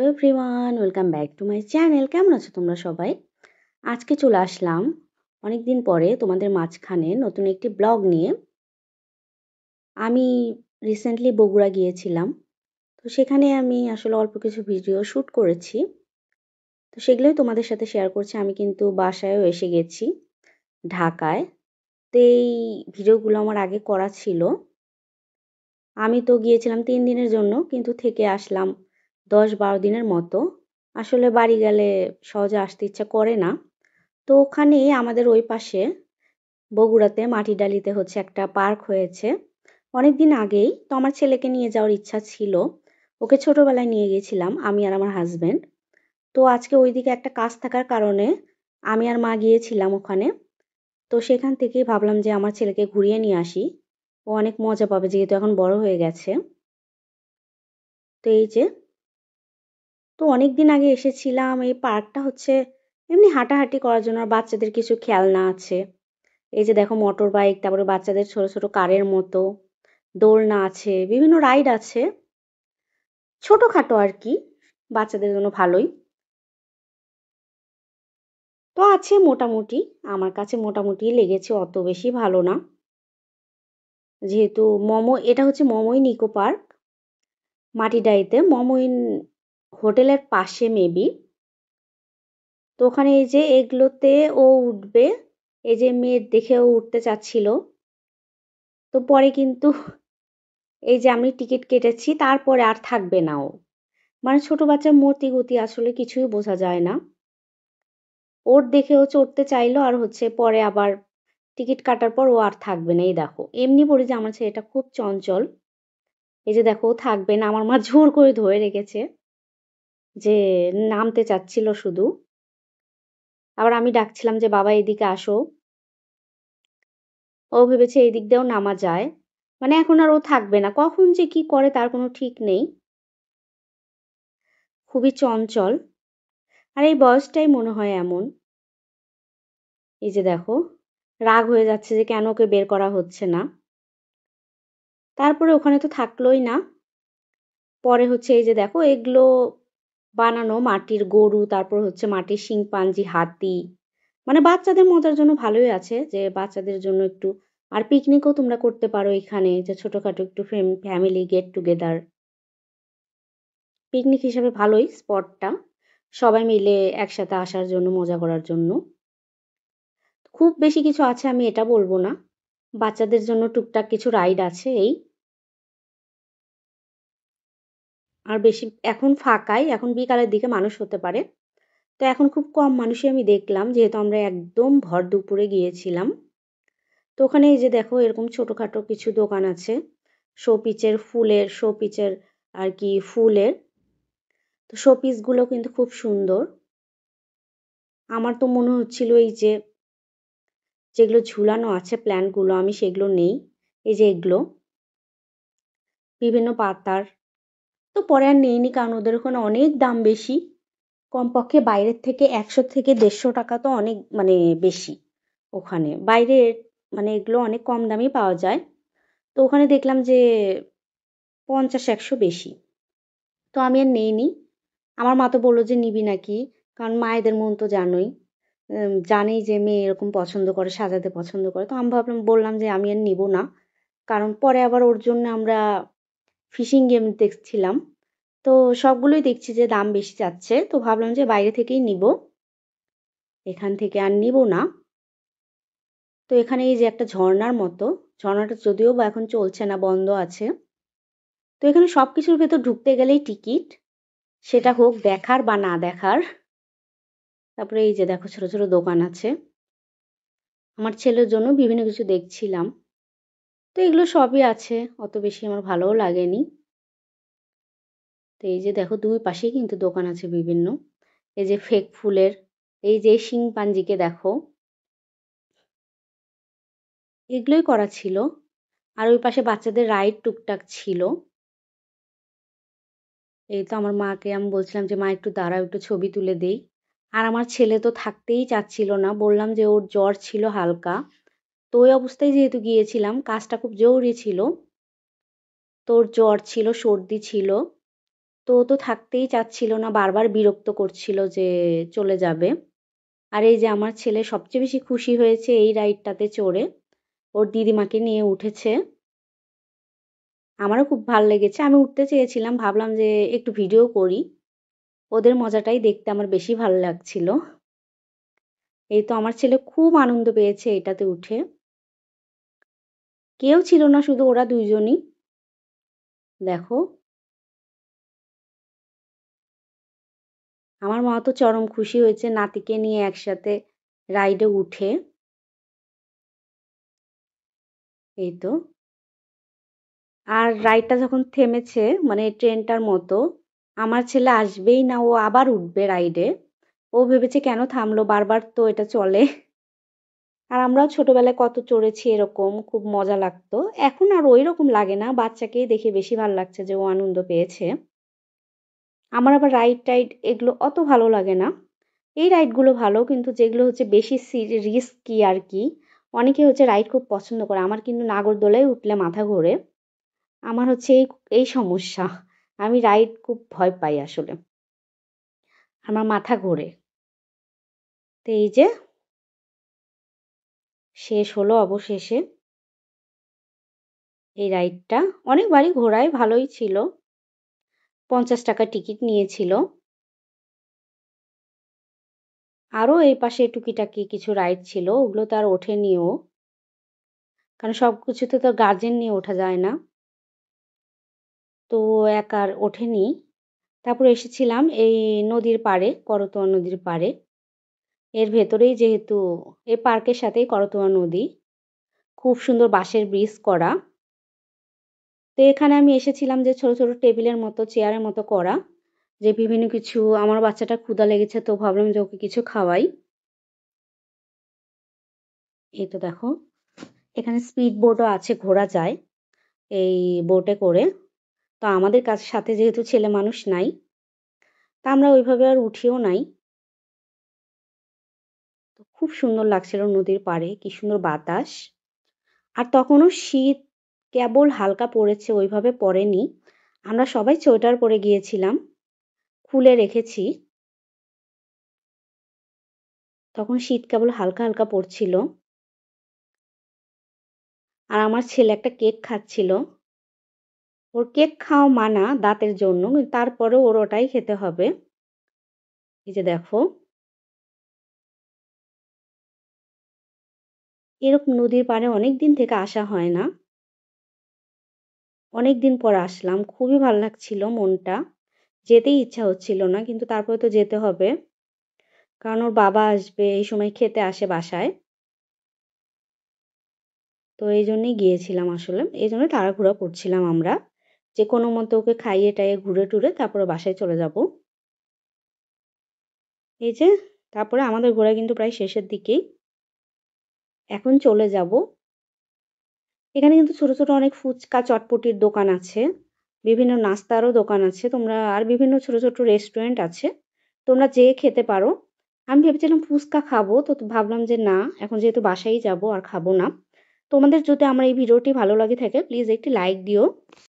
Hello everyone, welcome back to my channel. কেমন আছো তোমরা সবাই? আজকে চলে আসলাম অনেকদিন পরে তোমাদের মাঝখানে নতুন একটি ব্লগ নিয়ে। আমি রিসেন্টলি বগুড়া গিয়েছিলাম। তো সেখানে আমি আসলে অল্প কিছু ভিডিও শ্যুট করেছি। তো সেগুলোই তোমাদের সাথে শেয়ার করছি। আমি কিন্তু বাসায়ও এসে গেছি ঢাকায়। তো এই ভিডিওগুলো আমার আগে করা ছিল। আমি তো গিয়েছিলাম 3 দিনের জন্য, কিন্তু থেকে আসলাম 10-12 দিনের মতো। আসলে বাড়ি গেলে সহজে আসতে ইচ্ছা করে না। তো ওখানে আমাদের ওই পাশে বগুড়াতে মাটিডালিতে হচ্ছে একটা পার্ক হয়েছে অনেক দিন আগেই। তো আমার ছেলেকে নিয়ে যাওয়ার ইচ্ছা ছিল, ওকে ছোটবেলায় নিয়ে গেছিলাম আমি আর আমার হাজবেন্ড। তো আজকে ওইদিকে একটা কাজ থাকার কারণে আমি আর মা গিয়েছিলাম ওখানে। তো সেখান থেকেই ভাবলাম যে আমার ছেলেকে ঘুরিয়ে নিয়ে আসি, ও অনেক মজা পাবে যেহেতু এখন বড় হয়ে গেছে। তো এই যে, তো অনেক দিন আগে এসেছিলাম। এই পার্কটা হচ্ছে এমনি হাঁটাহাঁটি করার জন্য, আর বাচ্চাদের কিছু খেলনা আছে। এই যে দেখো মোটর বাইক, তারপরে বাচ্চাদের ছোট ছোট কারের মতো দোলনা আছে, বিভিন্ন রাইড আছে, ছোটখাটো আর কি, বাচ্চাদের জন্য ভালোই। তো আছে মোটামুটি, আমার কাছে মোটামুটি লেগেছে, অত বেশি ভালো না। যেহেতু এটা হচ্ছে মমই নিকো পার্ক, মাটিডাইতে মমইন হোটেলের পাশে মেবি। তো ওখানে এই যে এগুলোতে ও উঠবে, এই যে মেয়ের দেখে ও উঠতে চাচ্ছিল। তো পরে কিন্তু এই যে আমি টিকিট কেটেছি, তারপরে আর থাকবে না ও। মানে ছোট বাচ্চার মতি গতি আসলে কিছুই বোঝা যায় না। ওর দেখে ও চড়তে চাইলো, আর হচ্ছে পরে আবার টিকিট কাটার পর ও আর থাকবে না। এই দেখো, এমনি বলি যে আমার ছেলেটা খুব চঞ্চল। এই যে দেখো, ও থাকবে না, আমার মা জোর করে ধরে রেখেছে, যে নামতে চাচ্ছিল শুধু। আবার আমি ডাকছিলাম যে বাবা এদিকে আসো, ও ভেবেছে এই দিক দিয়েও নামা যায়। মানে এখন আর ও থাকবে না, কখন যে কি করে তার কোনো ঠিক নেই, খুবই চঞ্চল। আর এই বয়সটাই মনে হয় এমন। এই যে দেখো, রাগ হয়ে যাচ্ছে যে কেন ওকে বের করা হচ্ছে না। তারপরে ওখানে তো থাকলোই না। পরে হচ্ছে এই যে দেখো, এগুলো বানানো মাটির গরু, তারপর হচ্ছে মাটির শিংপাঞ্জি, হাতি। মানে বাচ্চাদের মজার জন্য ভালোই আছে, যে বাচ্চাদের জন্য একটু। আর পিকনিকও তোমরা করতে পারো এখানে, যে ছোটখাটো একটু ফ্যামিলি গেট টুগেদার পিকনিক হিসেবে ভালোই স্পটটা, সবাই মিলে একসাথে আসার জন্য, মজা করার জন্য। খুব বেশি কিছু আছে আমি এটা বলবো না, বাচ্চাদের জন্য টুকটাক কিছু রাইড আছে এই। আর বেশি এখন ফাঁকাই, এখন বিকালের দিকে মানুষ হতে পারে। তো এখন খুব কম মানুষই আমি দেখলাম, যেহেতু আমরা একদম ভর দুপুরে গিয়েছিলাম। তো ওখানে এই যে দেখো, এরকম ছোটখাটো কিছু দোকান আছে, শোপিচের আর কি ফুলের। তো শোপিসগুলো কিন্তু খুব সুন্দর। আমার তো মনে হচ্ছিল এই যে যেগুলো ঝুলানো আছে প্ল্যান্টগুলো, আমি সেগুলো নেই। এই যে এগুলো বিভিন্ন পাতার। তো পরে আর নেইনি, কারণ ওদের ওখানে অনেক দাম বেশি। কমপক্ষে বাইরের থেকে 100 থেকে 150 টাকা তো অনেক মানে বেশি ওখানে। বাইরে মানে এগুলো অনেক কম দামেই পাওয়া যায়। তো ওখানে দেখলাম যে 50-100 বেশি। তো আমি আর নেইনি। আমার মা তো বললো যে নিবি নাকি, কারণ মায়েদের মন তো জানোই, জানেই যে মেয়ে এরকম পছন্দ করে, সাজাতে পছন্দ করে। তো আমি বললাম যে আমি আর নিব না, কারণ পরে আবার ওর জন্য আমরা ফিশিং গেম দেখছিলাম। তো সবগুলোই দেখছি যে দাম বেশি যাচ্ছে, তো ভাবলাম যে বাইরে থেকেই নিব, এখান থেকে আর নিব না। তো এখানে এই যে একটা ঝর্ণার মতো, ঝর্ণাটা যদিও বা এখন চলছে না, বন্ধ আছে। তো এখানে সবকিছুর ভেতর ঢুকতে গেলেই টিকিট, সেটা হোক দেখার বা না দেখার। তারপরে এই যে দেখো, ছোট ছোট দোকান আছে, আমার ছেলের জন্য বিভিন্ন কিছু দেখছিলাম। তো এগুলো সবই আছে, অত বেশি আমার ভালোও লাগেনি। তো এই যে দেখো, দুই পাশেই কিন্তু দোকান আছে বিভিন্ন। এই যে ফেক ফুলের, এই যে শিংপাঞ্জিকে দেখো, এগুলোই করা ছিল। আর ওই পাশে বাচ্চাদের রাইড টুকটাক ছিল। এই তো আমার মাকে আমি বলছিলাম যে মা একটু দাঁড়াও, একটু ছবি তুলে দেই। আর আমার ছেলে তো থাকতেই চাচ্ছিল না, বললাম যে ওর জ্বর ছিল হালকা। তো ওই অবস্থায় যেহেতু গিয়েছিলাম, কাজটা খুব জরুরি ছিল, তোর জ্বর ছিল, সর্দি ছিল। তো তো ও তো থাকতেই চাচ্ছিল না, বারবার বিরক্ত করছিল যে চলে যাবে। আর এই যে আমার ছেলে সবচেয়ে বেশি খুশি হয়েছে এই রাইডটাতে চড়ে, ওর দিদিমাকে নিয়ে উঠেছে। আমারও খুব ভাল লেগেছে, আমি উঠতে চেয়েছিলাম, ভাবলাম যে একটু ভিডিও করি, ওদের মজাটাই দেখতে আমার বেশি ভালো লাগছিল। এই তো আমার ছেলে খুব আনন্দ পেয়েছে এটাতে উঠে। কেউ ছিল না, শুধু ওরা দুইজনই। দেখো, আমার মা তো চরম খুশি হয়েছে নাতিকে নিয়ে একসাথে রাইডে উঠে। এই তো, আর রাইডটা যখন থেমেছে, মানে ট্রেনটার মতো, আমার ছেলে আসবেই না, ও আবার উঠবে রাইডে। ও ভেবেছে কেন থামলো, বারবার তো এটা চলে। আর আমরাও ছোটবেলায় কত চড়েছি এরকম, খুব মজা লাগতো। এখন আর ওই রকম লাগে না, বাচ্চাকেই দেখে বেশি ভালো লাগছে যে ও আনন্দ পেয়েছে। আমার আবার রাইড টাইড এগুলো অত ভালো লাগে না। এই রাইডগুলো ভালো, কিন্তু যেগুলো হচ্ছে বেশি রিস্কি আর কি, অনেকে হচ্ছে রাইড খুব পছন্দ করে। আমার কিন্তু নাগরদোলায় উঠলে মাথা ঘোরে। আমার হচ্ছে এই এই সমস্যা, আমি রাইড খুব ভয় পাই আসলে, আমার মাথা ঘোরে। তো এই যে শেষ হলো অবশেষে এই রাইডটা। অনেকবারই ঘোরায়, ভালোই ছিল। 50 টাকা টিকিট নিয়েছিল। আরও এই পাশে টুকিটাকি কিছু রাইড ছিল, ওগুলো তো আর ওঠেনিও, কারণ সব কিছুতে তো গার্জেন নিয়ে ওঠা যায় না। তো একা আর ওঠেনি। তারপরে এসেছিলাম এই নদীর পাড়ে, করতোয়া নদীর পাড়ে। এর ভেতরেই যেহেতু, এই পার্কের সাথেই করতোয়া নদী, খুব সুন্দর বাঁশের ব্রিজ করা। তো এখানে আমি এসেছিলাম যে ছোট ছোট টেবিলের মতো, চেয়ারের মতো করা, যে বিভিন্ন কিছু, আমার বাচ্চাটা ক্ষুধা লেগেছে তো ভাবলাম যে ওকে কিছু খাওয়াই। এই তো দেখো, এখানে স্পিড বোটও আছে, ঘোরা যায় এই বোটে করে। তো আমাদের কাছে সাথে যেহেতু ছেলে মানুষ নাই, তা আমরা ওইভাবে আর উঠিও নাই। তো খুব সুন্দর লাগছিল নদীর পাড়ে, কি সুন্দর বাতাস। আর তখনও শীত কেবল হালকা পড়েছে, ওইভাবে পড়েনি। আমরা সবাই সোয়েটার পরে গিয়েছিলাম, খুলে রেখেছি। তখন শীত কেবল হালকা হালকা পড়ছিল। আর আমার ছেলে একটা কেক খাচ্ছিল। ওর কেক খাওয়া মানা দাঁতের জন্য, কিন্তু তারপরেও ওর ওটাই খেতে হবে। এই যে দেখো, এরকম নদীর পাড়ে অনেক দিন থেকে আসা হয় না। অনেক দিন পর আসলাম, খুবই ভালো লাগছিল মনটা। যেতেই ইচ্ছা হচ্ছিল না, কিন্তু তারপরে তো যেতে হবে, কারণ ওর বাবা আসবে, এই সময় খেতে আসে বাসায়। তো এই জন্যই গিয়েছিলাম আসলে, এই জন্য তাড়াহুড়া করছিলাম আমরা, যে কোনো মতো ওকে খাইয়ে টাইয়ে ঘুরে টুরে তারপরে বাসায় চলে যাব। এই যে, তারপরে আমাদের ঘোরা কিন্তু প্রায় শেষের দিকেই, এখন চলে যাব। এখানে কিন্তু ছোট ছোট অনেক ফুচকা চটপটির দোকান আছে, বিভিন্ন নাস্তারও দোকান আছে, তোমরা আর বিভিন্ন ছোট ছোট রেস্টুরেন্ট আছে, তোমরা যেয়ে খেতে পারো। আমি ভেবেছিলাম ফুচকা খাবো, তো ভাবলাম যে না, এখন যেহেতু বাসায় যাব আর খাবো না। তোমাদের যদি আমার এই ভিডিওটি ভালো লাগে থাকে, প্লিজ একটি লাইক দিও।